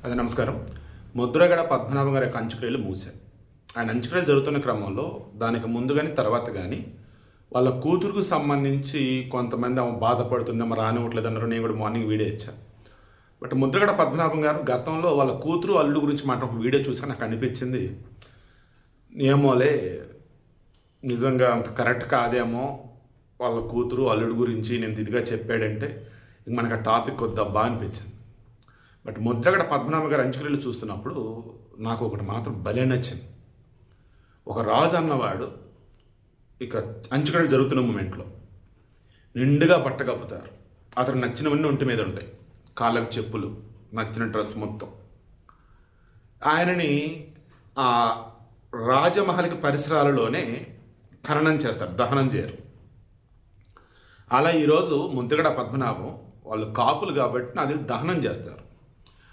అది నమస్కారం. ముద్రగడ పద్మనాభం గారి యొక్క అంచుక్రియలు మూశారు. ఆయన అంచుక్రియలు జరుగుతున్న క్రమంలో దానికి ముందు కానీ తర్వాత కానీ వాళ్ళ కూతురుకు సంబంధించి కొంతమంది ఆమె బాధపడుతుందేమో రానివ్వట్లేదు అన్నారు. నేను కూడా మార్నింగ్ వీడియో ఇచ్చాను. బట్ ముద్రగడ పద్మనాభం గారు గతంలో వాళ్ళ కూతురు అల్లుడు గురించి మాట ఒక వీడియో చూసి నాకు అనిపించింది, ఏమోలే నిజంగా అంత కరెక్ట్ కాదేమో, వాళ్ళ కూతురు అల్లుడు గురించి నేను ఇదిగా చెప్పాడంటే ఇంక మనకు ఆ టాపిక్ వద్దబ్బా అనిపించింది. బట్ ముద్రగడ పద్మనాభ గారి అంచుక్రియలు చూస్తున్నప్పుడు నాకు ఒకటి మాత్రం భలే నచ్చింది. ఒక రాజు అన్నవాడు ఇక అంచుక్రియలు జరుగుతున్న మూమెంట్లో నిండుగా బట్ట కప్పుతారు. అతను నచ్చినవన్నీ ఒంటి మీద ఉంటాయి, కాళ్ళకు చెప్పులు, నచ్చిన డ్రెస్ మొత్తం. ఆయనని ఆ రాజమహల్కి పరిసరాలలోనే ఖననం చేస్తారు, దహనం చేయరు. అలా ఈరోజు ముద్రగడ పద్మనాభం వాళ్ళు కాపులు కాబట్టి నాకు తెలిసి దహనం చేస్తారు.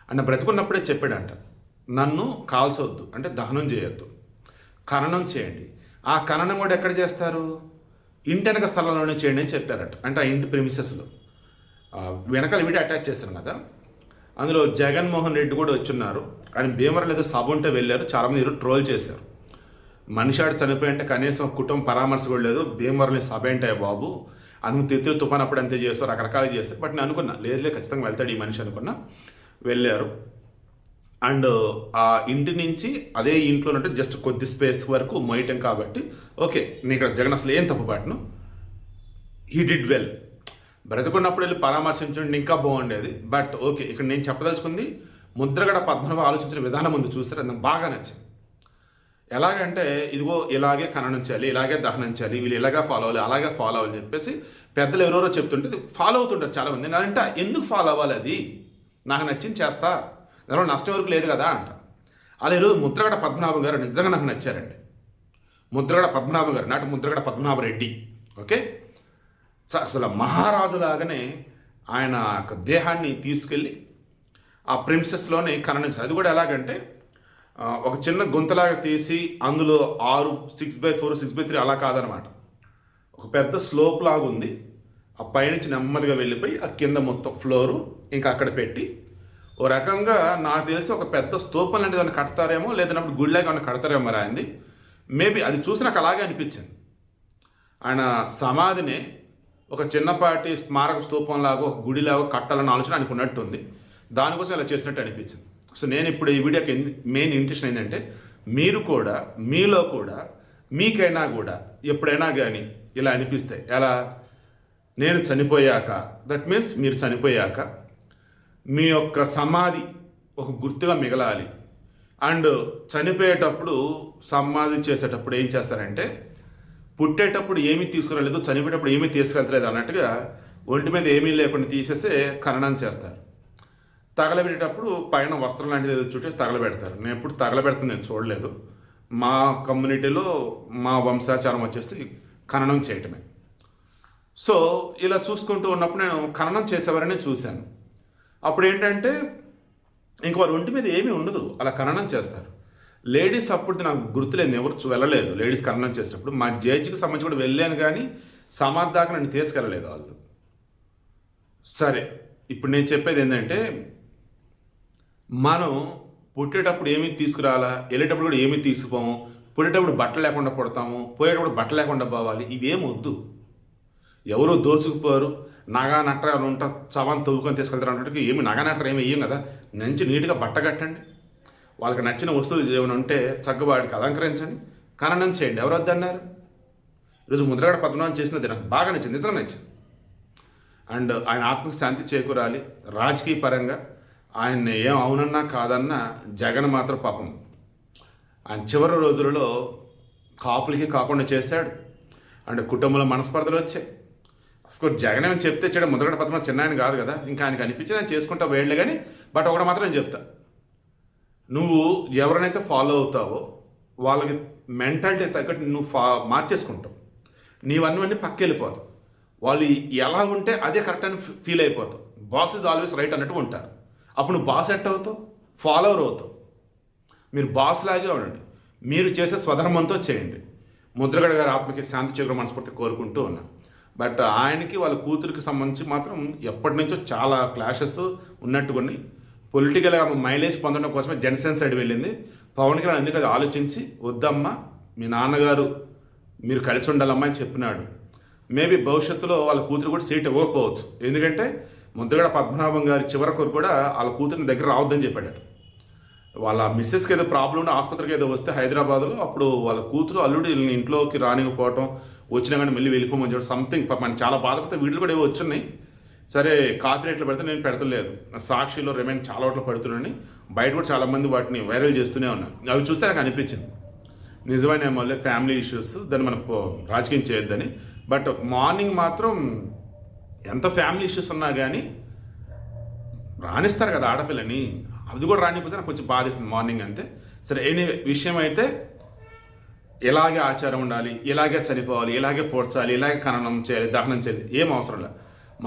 ఆయన బ్రతుకున్నప్పుడే చెప్పాడంట, నన్ను కాల్చొద్దు అంటే దహనం చేయొద్దు, ఖననం చేయండి. ఆ ఖననం కూడా ఎక్కడ చేస్తారు? ఇంటి వెనక స్థలంలోనే చేయండి అని చెప్పారట. అంటే ఆ ఇంటి ప్రిమిసెస్లో వెనకాల వీడియో అటాచ్ చేస్తారు కదా, అందులో జగన్మోహన్ రెడ్డి కూడా వచ్చున్నారు. ఆయన భీమవరం ఏదో సభ ఉంటే వెళ్ళారు. చాలామంది ఈరోజు ట్రోల్ చేశారు, మనిషి ఆడు చనిపోయి అంటే కనీసం కుటుంబ పరామర్శ కూడా లేదు, భీమవరంలో సభ ఏంటాయి బాబు, అందుకు తిత్తులు తుఫాన్ అప్పుడు అంతే చేస్తారు, రకరకాలు చేస్తారు. బట్ నేను అనుకున్నా లేదు ఖచ్చితంగా వెళ్తాడు ఈ మనిషి అనుకున్నా. వెళ్ళారు. అండ్ ఆ ఇంటి నుంచి అదే ఇంట్లో ఉంటే జస్ట్ కొద్ది స్పేస్ వరకు మొయ్యటం కాబట్టి ఓకే, నేను ఇక్కడ జగన్ అసలు ఏం తప్పుపాటును, హీ డిడ్ వెల్. బ్రతుకున్నప్పుడు వెళ్ళి పరామర్శించండి ఇంకా బాగుండేది. బట్ ఓకే, ఇక్కడ నేను చెప్పదలుచుకుంది ముద్రగడ పద్మనాభం ఆలోచించిన విధానం ముందు చూస్తారు, అది నాకు బాగా నచ్చింది. ఎలాగంటే ఇదిగో ఇలాగే ఖననం చేయాలి, ఇలాగే దహనం చేయాలి, వీళ్ళు ఇలాగే ఫాలో అవ్వాలి, అలాగే ఫాలో అవ్వాలని చెప్పేసి పెద్దలు ఎవరెవరో చెప్తుంటే ఫాలో అవుతుంటారు చాలామంది. నేనంటే ఎందుకు ఫాలో అవ్వాలి, అది నాకు నచ్చింది చేస్తా, దానిలో నష్టం వరకు లేదు కదా అంట. అలా ఈరోజు ముద్రగడ పద్మనాభం గారు నిజంగా నాకు నచ్చారండి. ముద్రగడ పద్మనాభం గారు, నాటి ముద్రగడ పద్మనాభరెడ్డి, ఓకే, అసలు మహారాజులాగానే ఆయన దేహాన్ని తీసుకెళ్ళి ఆ ప్రిన్సెస్లోనే ఖననించారు. అది కూడా ఎలాగంటే ఒక చిన్న గుంతలాగా తీసి అందులో 6/4 6/3 అలా కాదనమాట, ఒక పెద్ద స్లోప్ లాగా ఉంది. ఆ పైనుంచి నెమ్మదిగా వెళ్ళిపోయి ఆ కింద మొత్తం ఫ్లోరు ఇంకా అక్కడ పెట్టి ఓ రకంగా నాకు తెలిసి ఒక పెద్ద స్తూపం లాంటిది ఏమైనా కడతారేమో, లేదన్నప్పుడు గుడిలాగా ఏమైనా కడతారేమో మరి ఆయనది. మేబీ అది చూసి నాకు అలాగే అనిపించింది. ఆయన సమాధిని ఒక చిన్నపాటి స్మారక స్తూపం లాగా ఒక గుడిలాగా కట్టాలన్న ఆలోచన అనుకున్నట్టుంది. దానికోసం ఇలా చేసినట్టు అనిపించింది. సో నేను ఇప్పుడు ఈ వీడియోకి మెయిన్ ఇంట్రెస్ట్ ఏంటంటే మీరు కూడా మీలో కూడా మీకైనా కూడా ఎప్పుడైనా కానీ ఇలా అనిపిస్తాయి, ఎలా నేను చనిపోయాక, దట్ మీన్స్ మీరు చనిపోయాక మీ యొక్క సమాధి ఒక గుర్తుగా మిగలాలి. అండ్ చనిపోయేటప్పుడు సమాధి చేసేటప్పుడు ఏం చేస్తారంటే పుట్టేటప్పుడు ఏమీ తీసుకురాలేదు, చనిపోయేటప్పుడు ఏమీ తీసుకెళ్తలేదు అన్నట్టుగా ఒంటి మీద ఏమీ లేకుండా తీసేసి ఖననం చేస్తారు. తగలబెట్టేటప్పుడు పైన వస్త్రం లాంటిది ఏదో చుట్టేసి తగలబెడతారు. నేను ఎప్పుడు తగలబెడుతుంది నేను చూడలేదు. మా కమ్యూనిటీలో మా వంశాచారం వచ్చేసి ఖననం చేయటమే. సో ఇలా చూసుకుంటూ ఉన్నప్పుడు నేను ఖననం చేసేవారనే చూశాను. అప్పుడు ఏంటంటే ఇంక వారి ఒంటి మీద ఏమీ ఉండదు, అలా ఖననం చేస్తారు. లేడీస్ అప్పుడు నాకు గుర్తులేదు, ఎవరు వెళ్ళలేదు లేడీస్ ఖననం చేసినప్పుడు. మా జడ్జికి సంబంధించి కూడా వెళ్ళాను కానీ సమాధి దాకా నన్ను తీసుకెళ్ళలేదు వాళ్ళు. సరే, ఇప్పుడు నేను చెప్పేది ఏంటంటే మనం పుట్టేటప్పుడు ఏమీ తీసుకురాలా, వెళ్ళేటప్పుడు కూడా ఏమీ తీసుకుపోము, పుట్టేటప్పుడు బట్టలు లేకుండా పుడతాము, పోయేటప్పుడు బట్టలు లేకుండా పోవాలి, ఇవేం వద్దు. ఎవరో దోచుకుపోరు, నగా నట్ర ఉంటా చవాన్ తవ్వుకొని తీసుకెళ్తారు అన్నట్టుగా ఏమి నగా నట్ర ఏమి వేయం కదా. మంచి నీట్గా బట్ట కట్టండి, వాళ్ళకి నచ్చిన వస్తువులు ఏమైనా ఉంటే చక్కగా వాడికి అలంకరించండి, ఖననం చేయండి, ఎవరు వద్దన్నారు? ఈరోజు ముద్రగడ పద్మనాభం చేసినది నాకు బాగా నచ్చింది, నిజంగా నచ్చింది. అండ్ ఆయన ఆత్మకు శాంతి చేకూరాలి. రాజకీయ పరంగా ఆయన్ని ఏం అవునన్నా కాదన్నా జగన్ మాత్రం పాపం ఆయన చివరి రోజులలో కాపులకి కాకుండా చేశాడు. అండ్ కుటుంబంలో మనస్పర్ధలు వచ్చాయి. అఫ్కోర్స్ జగన్ ఏమైనా చెప్తే చేయడం, ముద్రగడ పద్మనాభం చిన్న ఆయన కాదు కదా, ఇంకా ఆయనకి అనిపించింది ఆయన చేసుకుంటా వేయలే. కానీ బట్ ఒకటి మాత్రం నేను చెప్తా, నువ్వు ఎవరినైతే ఫాలో అవుతావో వాళ్ళకి మెంటాలిటీ తగ్గట్టు నువ్వు మార్చేసుకుంటావు, నీవన్నీ పక్క వెళ్ళిపోతావు. వాళ్ళు ఎలా ఉంటే అదే కరెక్ట్ అని ఫీల్ అయిపోతావు. బాస్ ఈజ్ ఆల్వేస్ రైట్ అన్నట్టు ఉంటారు. అప్పుడు నువ్వు బాస్ ఎట్ అవుతావు, ఫాలోవర్ అవుతావు. మీరు బాస్ లాగే ఉండండి, మీరు చేసే స్వధర్మంతో చేయండి. ముద్రగడ గారి ఆత్మకి శాంతి చేకూర మనస్ఫూర్తి కోరుకుంటూ ఉన్నా. బట్ ఆయనకి వాళ్ళ కూతురికి సంబంధించి మాత్రం ఎప్పటి నుంచో చాలా క్లాషెస్ ఉన్నట్టుకొని పొలిటికల్గా మైలేజ్ పొందడం కోసమే జనసేన సైడ్ వెళ్ళింది. పవన్ కళ్యాణ్ అందుకు అది ఆలోచించి వద్దమ్మా మీ నాన్నగారు మీరు కలిసి ఉండాలమ్మా అని చెప్పినాడు. మేబీ భవిష్యత్తులో వాళ్ళ కూతురు కూడా సీట్ ఇవ్వకపోవచ్చు. ఎందుకంటే ముద్రగడ పద్మనాభం గారి చివరకు కూడా వాళ్ళ కూతురిని దగ్గర రావద్దని చెప్పాడు. వాళ్ళ మిస్సెస్కి ఏదో ప్రాబ్లం ఉండి ఆసుపత్రికి ఏదో వస్తే హైదరాబాద్లో, అప్పుడు వాళ్ళ కూతురు అల్లుడు వీళ్ళని ఇంట్లోకి రానివ్వకపోవటం, వచ్చినా కానీ మళ్ళీ వెళ్ళిపోమని చెప్పడం సంథింగ్ పాప చాలా బాధపడితే వీళ్ళు కూడా ఏవో వచ్చున్నాయి. సరే కాపీరైట్లు పెడితే నేను పెడతలేదు, సాక్షిలో రిమైండ్ చాలా ఓట్లు పడుతున్నాయని బయట కూడా చాలామంది వాటిని వైరల్ చేస్తూనే ఉన్నారు. అవి చూస్తే నాకు అనిపించింది నిజమైన మళ్ళీ ఫ్యామిలీ ఇష్యూస్, దాన్ని మనం రాజకీయం చేయొద్దని. బట్ మార్నింగ్ మాత్రం ఎంత ఫ్యామిలీ ఇష్యూస్ ఉన్నా కానీ రాణిస్తారు కదా ఆడపిల్లని, అది కూడా రానిపోతే నాకు కొంచెం బాధిస్తుంది మార్నింగ్ అంతే. సరే ఎనీ విషయం అయితే ఇలాగే ఆచారం ఉండాలి, ఇలాగే చనిపోవాలి, ఇలాగే పోడ్చాలి, ఇలాగే ఖననం చేయాలి, దహనం చేయాలి, ఏం అవసరం లేదు.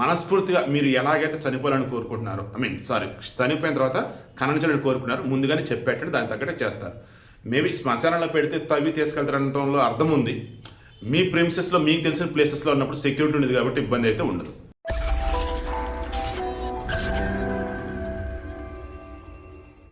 మనస్ఫూర్తిగా మీరు ఎలాగైతే చనిపోవాలని కోరుకుంటున్నారో, చనిపోయిన తర్వాత ఖననం చేయాలని కోరుకున్నారు ముందుగానే చెప్పేటండి, దానికి తగ్గట్టే చేస్తారు. మేబీ శ్మశానంలో పెడితే తవ్వి తీసుకెళ్తారనడంలో అర్థం ఉంది. మీ ప్రిన్సెస్లో మీకు తెలిసిన ప్లేసెస్లో ఉన్నప్పుడు సెక్యూరిటీ ఉంది కాబట్టి ఇబ్బంది అయితే ఉండదు.